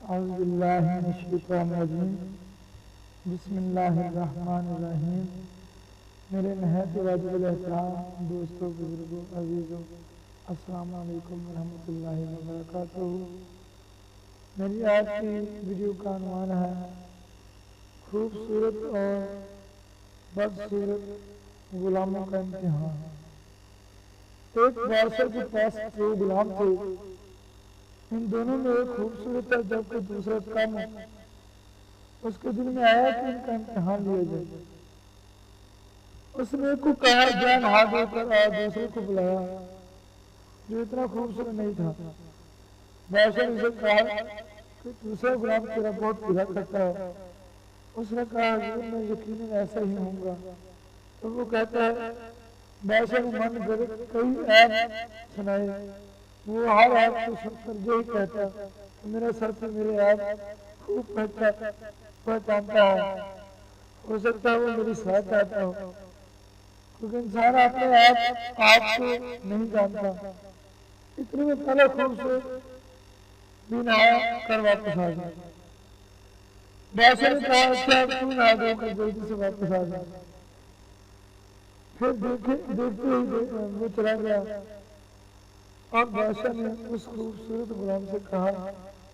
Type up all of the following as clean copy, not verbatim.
औज़ुबिल्लाहिमिनश्शैतानिर्रजीम। बिस्मिल्लाहिर्रहमानिर्रहीम। मेरे नहायत वाजिबुल एहतराम दोस्तों, बुजुर्गों, अजीज़ों, अस्सलामु अलैकुम वरहमतुल्लाहि वबरकातुहू। मेरी आज की वीडियो का अनुमान है खूबसूरत और बदसूरत गुलामों का इम्तिहान। एक बादशाह के पास दो गुलाम थे। इन दोनों में एक खूबसूरत है जबकि दूसरा कम है। उसके दिल में आया कि इनका इम्तिहान लिया जाए। उसने एक को कहा जान हाथ धोकर और दूसरे को बुलाया जो इतना खूबसूरत नहीं था। बादशाह ने उसे कहा कि दूसरा गुलाम तेरा बहुत बुरा करता है। उसने कहा हजूर मैं यकीनन ऐसा ही होऊंगा। तो वो कहता है बादशाह ने मन गलत कई ऐप सुनाए। वो हर ऐप को सुनकर यही कहता कि मेरा साथी मेरे ऐप खूब पहचानता है। हो सकता है वो मेरी सहायता आता हो, क्योंकि इंसान अपने आप को नहीं जानता। इतने में पहले खूबसूरत भी नहा कर वापस आ गया। बादशाह ने कहा अच्छा तू नहा धोकर जल्दी से वापस आ जा। फिर देखते ही वो चला गया। और बादशाह ने उस खूबसूरत गुलाम से कहा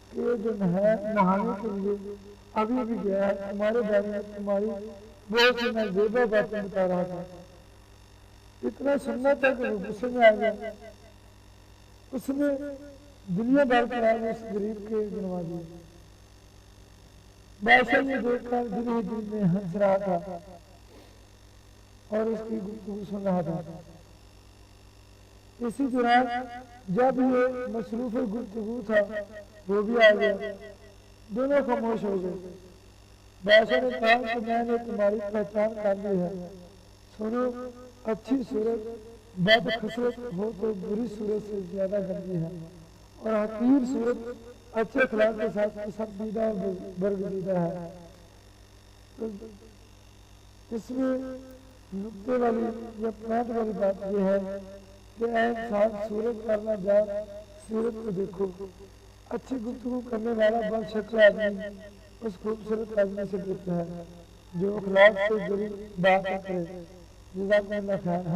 कि ये जो नहाने के लिए अभी भी गया है तुम्हारे बारे में तुम्हारी बहुत सी नजेबा बातें बता रहा था। इतना सुनना था कि वो गुस्से में आ गया। उसने दुनिया भर के आए उस गरीब के गिनवा दिए। बादशाह ये देखकर दिल ही दिल में हंस रहा था और उसकी गुफ्तगू सुन रहा था। इसी दौरान जब ये मसरूफ गुफ्तगू था वो भी आ गया। दोनों खामोश हो गए। बादशाह ने कहा कि मैंने तुम्हारी पहचान कर ली है। सुनो, अच्छी सूरत बद खसरत हो तो बुरी सूरत से ज्यादा गंदी है और हकीर सूरत अच्छे अखलाक के साथ पसंदीदा और बरगजीदा है। तो इसमें नुक्ते वाली या पॉइंट वाली बात यह है कि इंसान सूरत करना जा सूरत को देखो। अच्छी गुफ्तगू करने वाला बदशक्ल आदमी उस खूबसूरत आदमी से डरता है जो अखलाक से जुड़ी बात करे। जज़ाकल्लाह खैर।